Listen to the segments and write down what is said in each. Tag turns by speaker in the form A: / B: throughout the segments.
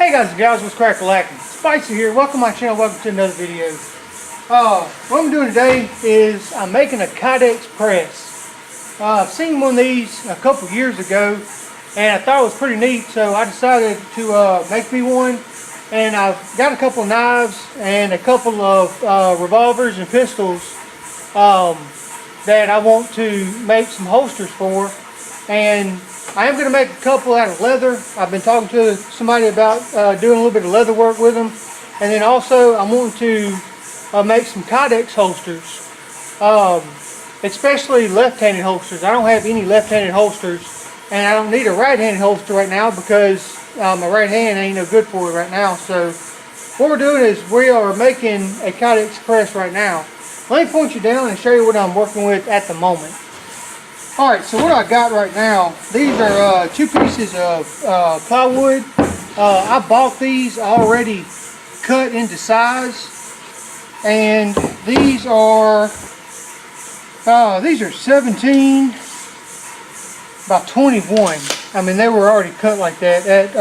A: Hey guys and gals, what's crack-a-lackin'? Spicy here. Welcome to my channel. Welcome to another video. What I'm doing today is I'm making a Kydex press. I've seen one of these a couple years ago and I thought it was pretty neat, so I decided to make me one. And I've got a couple of knives and a couple of revolvers and pistols that I want to make some holsters for. And I am going to make a couple out of leather. I've been talking to somebody about doing a little bit of leather work with them. And then also I'm wanting to make some Kydex holsters, especially left-handed holsters. I don't have any left-handed holsters, and I don't need a right-handed holster right now because my right hand ain't no good for it right now. So what we're doing is we are making a Kydex press right now. Let me point you down and show you what I'm working with at the moment. Alright, so what I got right now, these are two pieces of plywood. I bought these already cut into size, and these are 17 by 21. I mean, they were already cut like that at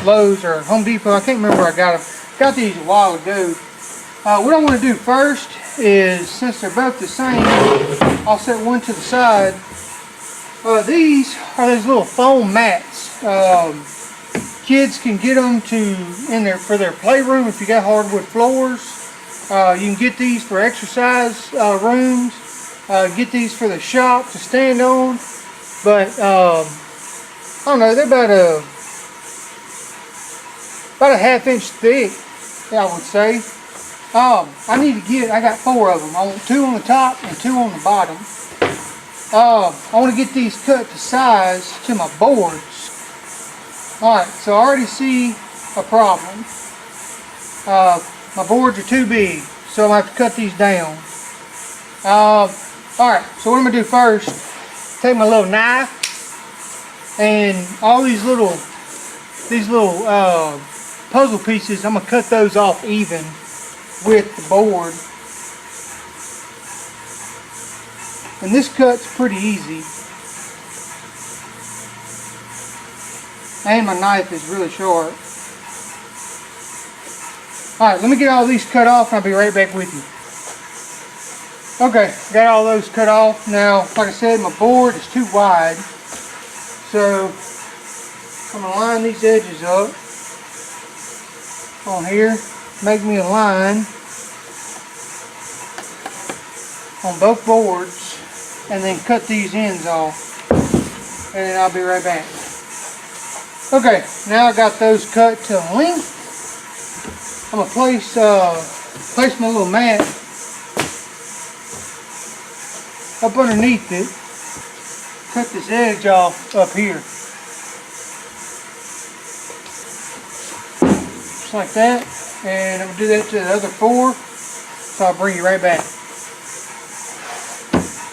A: Lowe's or Home Depot. I can't remember where I got them. Got these a while ago. What I want to do first is, since they're both the same, I'll set one to the side. These are those little foam mats. Kids can get them for their playroom if you got hardwood floors. You can get these for exercise rooms. Get these for the shop to stand on. But I don't know, they're about a half-inch thick, I would say. I got 4 of them. I want 2 on the top and 2 on the bottom. I want to get these cut to size to my boards. Alright, so I already see a problem. My boards are too big, so I'm going to have to cut these down. Alright, so what I'm going to do first, take my little knife and all these little puzzle pieces, I'm going to cut those off even with the board. And this cut's pretty easy. And my knife is really sharp. Alright, let me get all these cut off and I'll be right back with you. Okay, got all those cut off. Now, like I said, my board is too wide. So, I'm going to line these edges up on here. Make me a line on both boards. And then cut these ends off, and then I'll be right back. Okay, now I got those cut to length. I'm gonna place my little mat up underneath it. Cut this edge off up here, just like that. And I'm gonna do that to the other 4. So I'll bring you right back.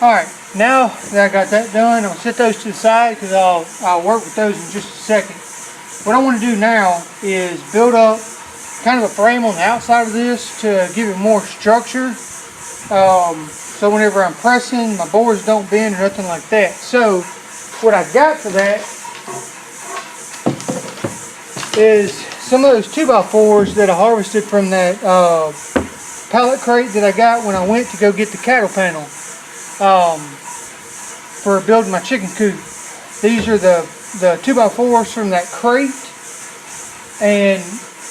A: Alright, now that I got that done, I'm going to set those to the side because I'll work with those in just a second. What I want to do now is build up kind of a frame on the outside of this to give it more structure. So whenever I'm pressing, my boards don't bend or nothing like that. So what I got for that is some of those 2x4s that I harvested from that pallet crate that I got when I went to go get the cattle panel. For building my chicken coop. These are the 2x4s from that crate, and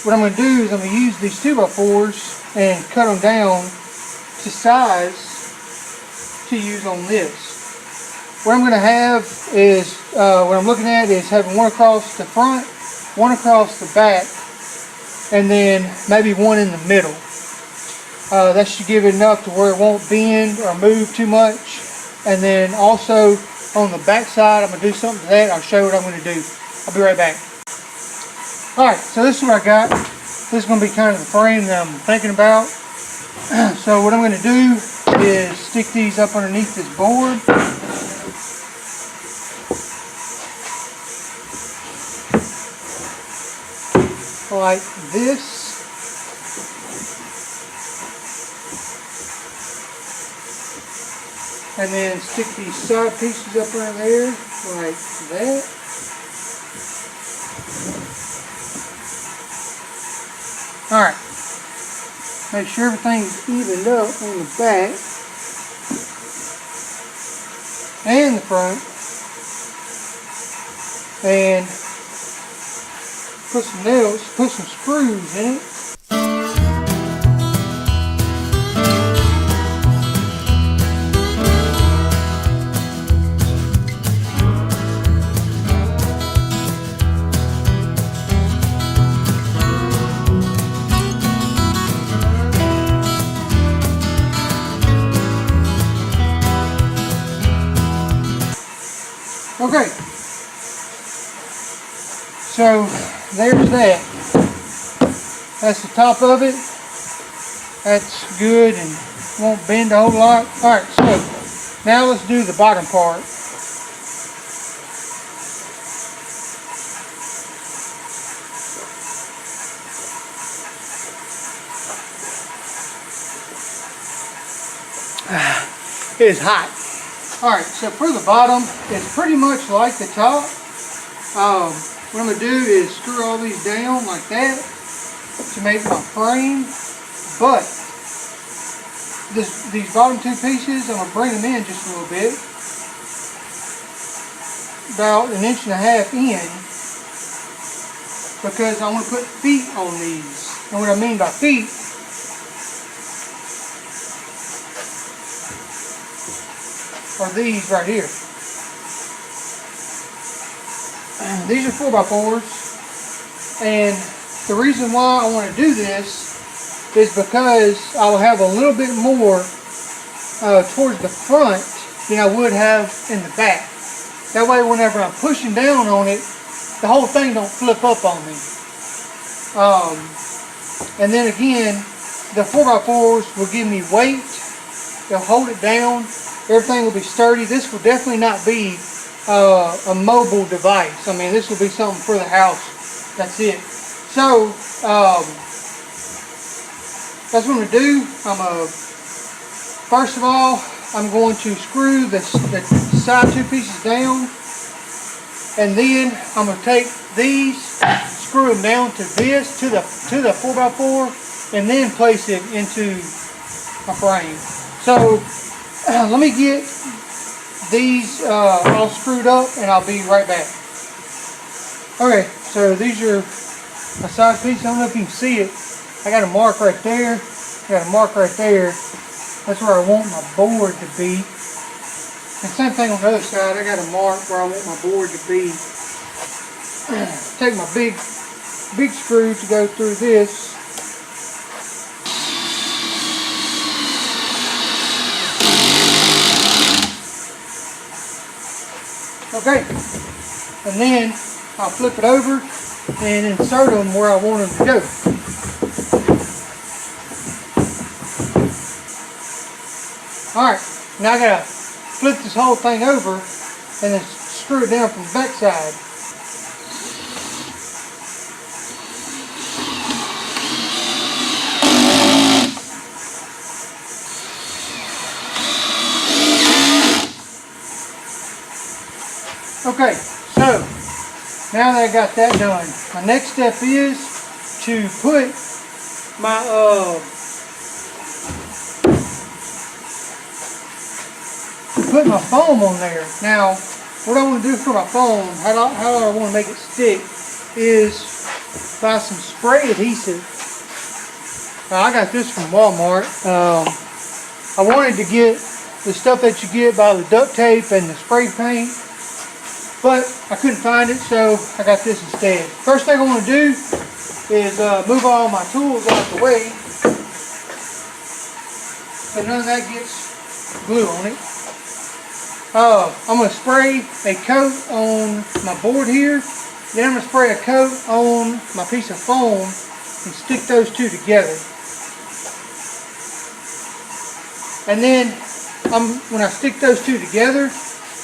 A: what I'm going to do is I'm going to use these 2x4s and cut them down to size to use on this. What I'm going to have is, what I'm looking at is having one across the front, one across the back, and then maybe one in the middle. That should give it enough to where it won't bend or move too much. And then also on the back side, I'm going to do something to that. I'll show you what I'm going to do. I'll be right back. Alright, so this is what I got. This is going to be kind of the frame that I'm thinking about. So what I'm going to do is stick these up underneath this board. Like this. And then stick these side pieces up right there, like that. Alright. Make sure everything's evened up on the back and the front. And put some nails, put some screws in it. Okay, so there's that. That's the top of it. That's good and won't bend a whole lot. Alright, so now let's do the bottom part. It is hot. Alright, so for the bottom, it's pretty much like the top. What I'm going to do is screw all these down like that to make my frame. But these bottom two pieces, I'm going to bring them in just a little bit. About 1.5 inches in. Because I want to put feet on these. And what I mean by feet, are these right here. These are 4x4s, and the reason why I want to do this is because I will have a little bit more towards the front than I would have in the back. That way whenever I'm pushing down on it, the whole thing don't flip up on me. And then again, the 4x4s will give me weight, they'll hold it down. Everything will be sturdy. This will definitely not be a mobile device. I mean, this will be something for the house. That's it. So, that's what I'm going to do. First of all, I'm going to screw the side two pieces down. And then I'm going to take these, screw them down to this, to the 4x4, and then place it into my frame. So, let me get these all screwed up and I'll be right back. Okay, so these are my side pieces. I don't know if you can see it. I got a mark right there. I got a mark right there. That's where I want my board to be. And same thing on the other side. I got a mark where I want my board to be. Take my big screw to go through this. Okay, and then I'll flip it over and insert them where I want them to go. Alright, now I gotta flip this whole thing over and then screw it down from the back side. Okay, so now that I got that done, my next step is to put my foam on there. Now, what I want to do for my foam, how I want to make it stick, is buy some spray adhesive. I got this from Walmart. I wanted to get the stuff that you get by the duct tape and the spray paint, but I couldn't find it, so I got this instead. First thing I want to do is move all my tools out the way so none of that gets glue on it. I'm going to spray a coat on my board here, then I'm going to spray a coat on my piece of foam and stick those two together. And then when I stick those two together,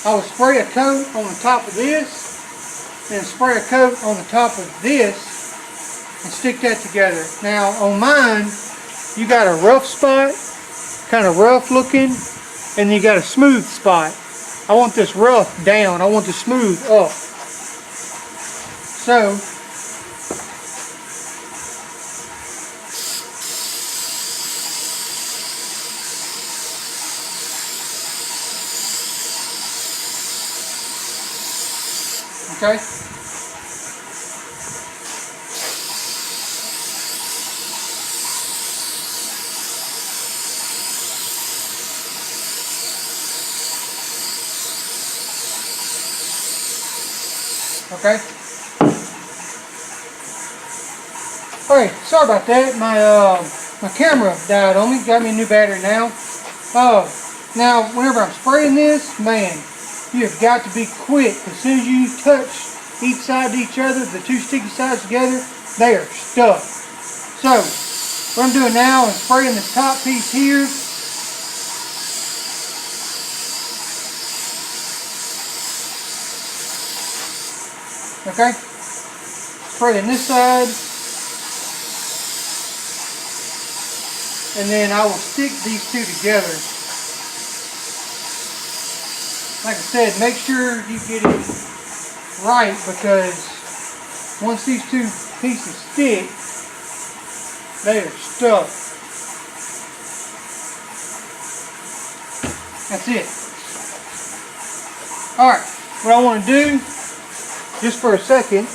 A: I will spray a coat on the top of this and spray a coat on the top of this and stick that together. Now on mine, you got a rough spot, kind of rough looking, and you got a smooth spot. I want this rough down, I want the smooth up. So Okay. Okay. Alright, sorry about that. My camera died on me. Got me a new battery now. Now whenever I'm spraying this, man, you have got to be quick. As soon as you touch each side to each other, the two sticky sides together, they are stuck. So what I'm doing now is spraying this top piece here. Okay, spraying this side, and then I will stick these two together. Like I said, make sure you get it right, because once these two pieces stick, they are stuck. That's it. Alright, what I want to do just for a second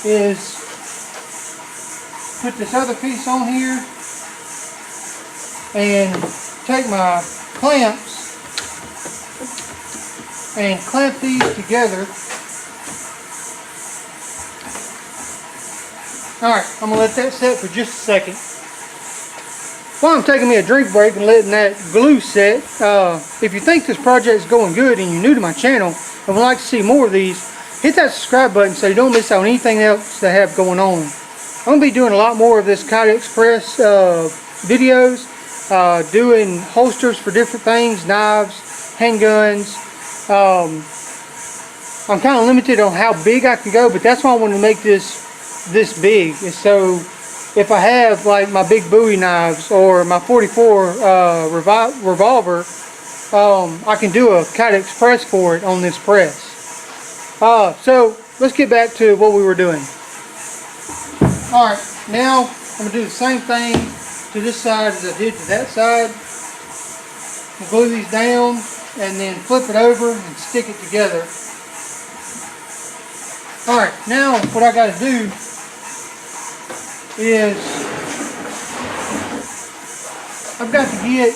A: is put this other piece on here and take my clamps and clamp these together. Alright, I'm going to let that set for just a second. While I'm taking me a drink break and letting that glue set, if you think this project is going good and you're new to my channel and would like to see more of these, hit that subscribe button so you don't miss out on anything else that I have going on. I'm going to be doing a lot more of this Kydex press videos, doing holsters for different things, knives, handguns. I'm kind of limited on how big I can go, but that's why I wanted to make this big, is so if I have like my big Bowie knives or my 44 revolver, I can do a Kydex press for it on this press. So let's get back to what we were doing. Alright, now I'm going to do the same thing to this side as I did to that side. I'll glue these down and then flip it over and stick it together. Alright, now what I got to do is I've got to get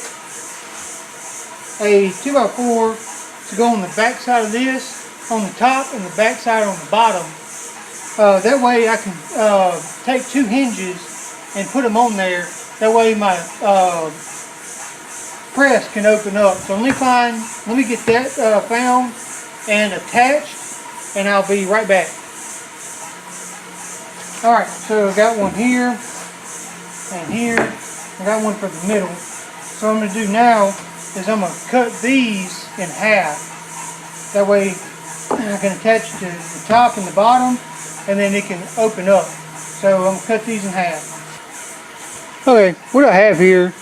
A: a 2x4 to go on the back side of this, on the top, and the back side on the bottom. That way I can take two hinges and put them on there. That way my press can open up. So let me get that found and attached, and I'll be right back. Alright, so I got one here and here. I got one for the middle. So what I'm going to do now is I'm going to cut these in half. That way I can attach to the top and the bottom, and then it can open up. So I'm going to cut these in half. Okay, what I have here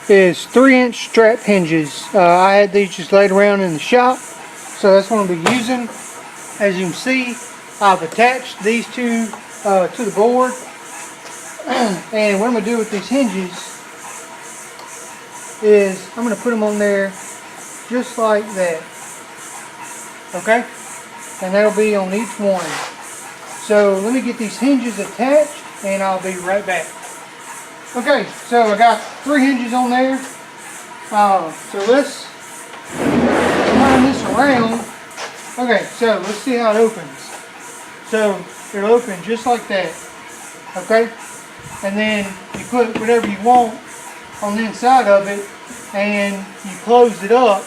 A: is 3-inch strap hinges. I had these just laid around in the shop, so that's what I'll be using. As you can see, I've attached these two to the board, and what I'm going to do with these hinges is I'm going to put them on there just like that. Okay, and that'll be on each one. So let me get these hinges attached and I'll be right back. Okay, so I got 3 hinges on there. So let's turn this around. Okay, so let's see how it opens. So it'll open just like that. Okay, and then you put whatever you want on the inside of it and you close it up,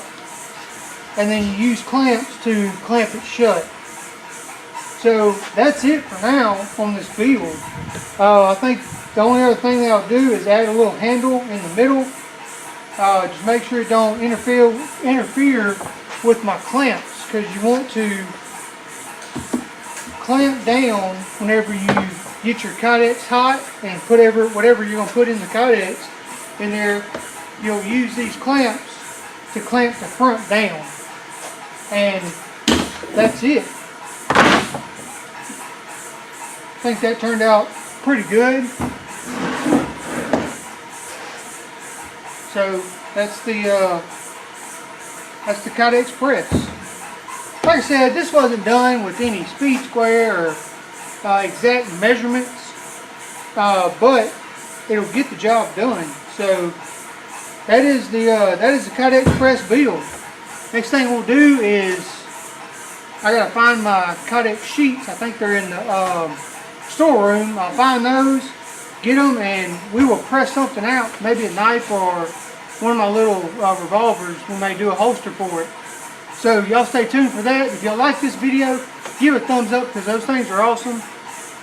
A: and then you use clamps to clamp it shut. So that's it for now on this build. I think the only other thing that I'll do is add a little handle in the middle. Just make sure it don't interfere with my clamps, because you want to clamp down whenever you get your Kydex hot and put whatever you're going to put in the Kydex in there. You'll use these clamps to clamp the front down, and that's it. I think that turned out pretty good. So that's the Kydex press. like I said, this wasn't done with any speed square or exact measurements, but it'll get the job done. So that is the Kydex press build. Next thing we'll do is I gotta find my Kydex sheets. I think they're in the storeroom. I'll find those, get them, and we will press something out, maybe a knife or one of my little revolvers. We may do a holster for it. So y'all stay tuned for that. If y'all like this video, give it a thumbs up because those things are awesome.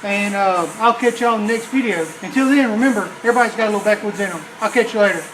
A: And I'll catch y'all in the next video. Until then, remember, everybody's got a little backwoods in them. I'll catch you later.